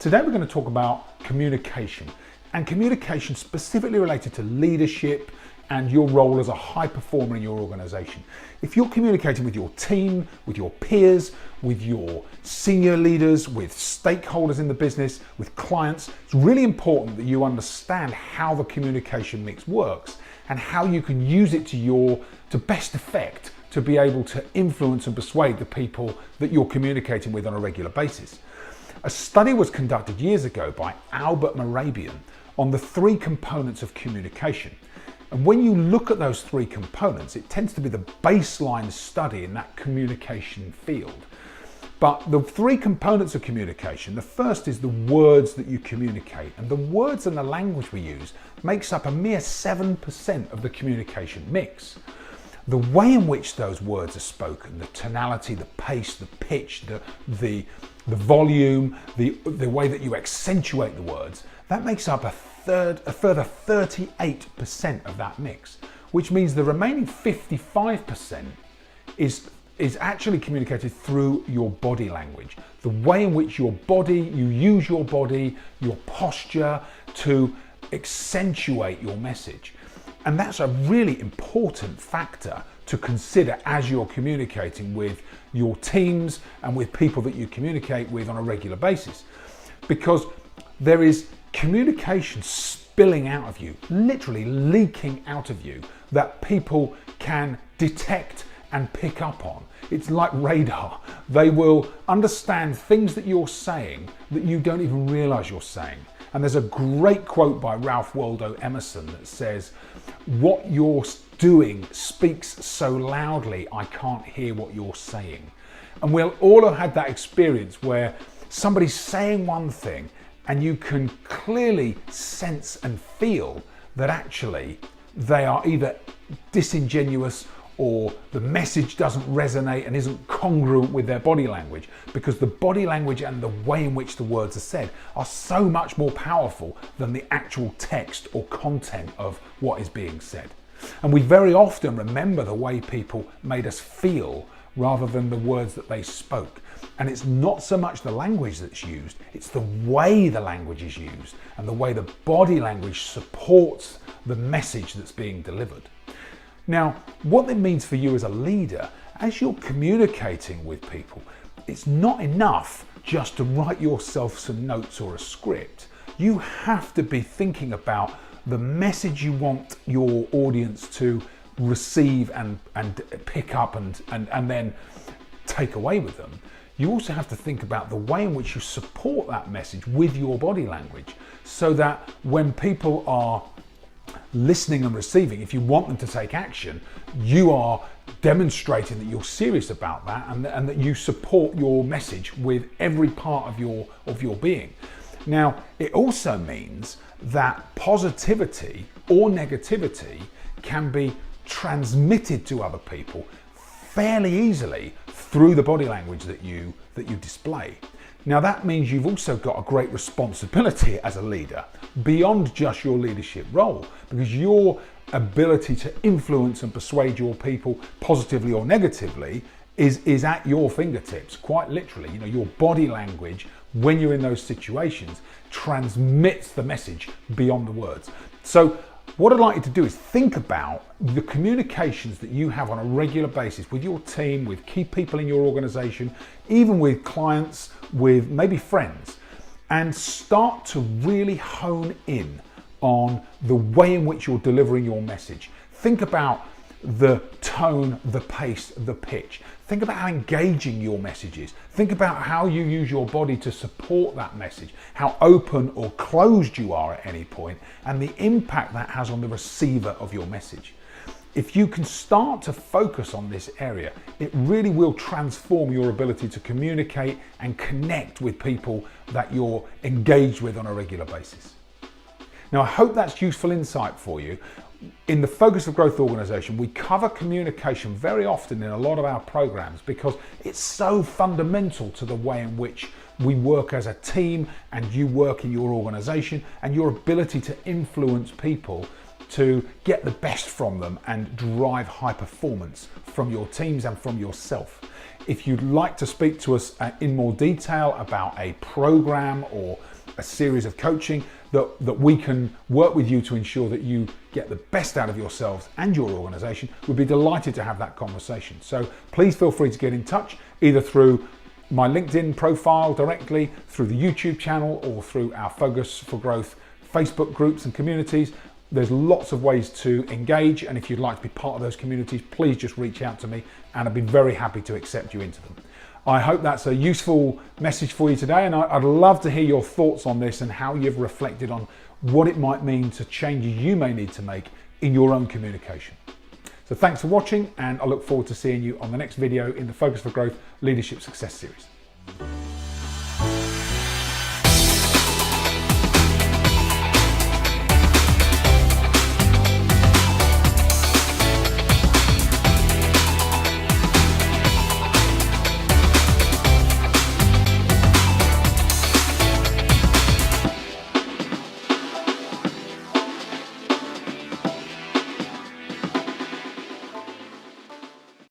Today we're going to talk about communication, and communication specifically related to leadership and your role as a high performer in your organization. If you're communicating with your team, with your peers, with your senior leaders, with stakeholders in the business, with clients, it's really important that you understand how the communication mix works and how you can use it to best effect to be able to influence and persuade the people that you're communicating with on a regular basis. A study was conducted years ago by Albert Mehrabian on the 3 components of communication. And when you look at those 3 components, it tends to be the baseline study in that communication field. But the 3 components of communication, the first is the words that you communicate. And the words and the language we use makes up a mere 7% of the communication mix. The way in which those words are spoken, the tonality, the pace, the pitch, the volume, the way that you accentuate the words, that makes up a further 38% of that mix, which means the remaining 55% is actually communicated through your body language. The way in which you use your body, your posture to accentuate your message. And that's a really important factor to consider as you're communicating with your teams and with people that you communicate with on a regular basis. Because there is communication spilling out of you, literally leaking out of you, that people can detect and pick up on. It's like radar. They will understand things that you're saying that you don't even realize you're saying. And there's a great quote by Ralph Waldo Emerson that says, "What you're doing speaks so loudly, I can't hear what you're saying." And we'll all have had that experience where somebody's saying one thing and you can clearly sense and feel that actually they are either disingenuous or the message doesn't resonate and isn't congruent with their body language, because the body language and the way in which the words are said are so much more powerful than the actual text or content of what is being said. And we very often remember the way people made us feel rather than the words that they spoke. And it's not so much the language that's used, it's the way the language is used and the way the body language supports the message that's being delivered. Now, what that means for you as a leader, as you're communicating with people, it's not enough just to write yourself some notes or a script. You have to be thinking about the message you want your audience to receive and pick up and then take away with them. You also have to think about the way in which you support that message with your body language, so that when people are listening and receiving, if you want them to take action, you are demonstrating that you're serious about that and that you support your message with every part of your being. Now, it also means that positivity or negativity can be transmitted to other people fairly easily through the body language that you display. Now, that means you've also got a great responsibility as a leader beyond just your leadership role, because your ability to influence and persuade your people positively or negatively is at your fingertips, quite literally. You know, your body language when you're in those situations transmits the message beyond the words. So what I'd like you to do is think about the communications that you have on a regular basis with your team, with key people in your organization, even with clients, with maybe friends, and start to really hone in on the way in which you're delivering your message. Think about the tone, the pace, the pitch. Think about how engaging your message is. Think about how you use your body to support that message, how open or closed you are at any point, and the impact that has on the receiver of your message. If you can start to focus on this area, it really will transform your ability to communicate and connect with people that you're engaged with on a regular basis. Now, I hope that's useful insight for you. In the Focus of Growth organization, we cover communication very often in a lot of our programs because it's so fundamental to the way in which we work as a team and you work in your organization, and your ability to influence people to get the best from them and drive high performance from your teams and from yourself. If you'd like to speak to us in more detail about a program or a series of coaching that we can work with you to ensure that you get the best out of yourselves and your organization, we'd be delighted to have that conversation. So please feel free to get in touch either through my LinkedIn profile directly, through the YouTube channel, or through our Focus for Growth Facebook groups and communities. There's lots of ways to engage, and if you'd like to be part of those communities, please just reach out to me and I'd be very happy to accept you into them. I hope that's a useful message for you today, and I'd love to hear your thoughts on this and how you've reflected on what it might mean to changes you may need to make in your own communication. So thanks for watching, and I look forward to seeing you on the next video in the Focus for Growth Leadership Success Series.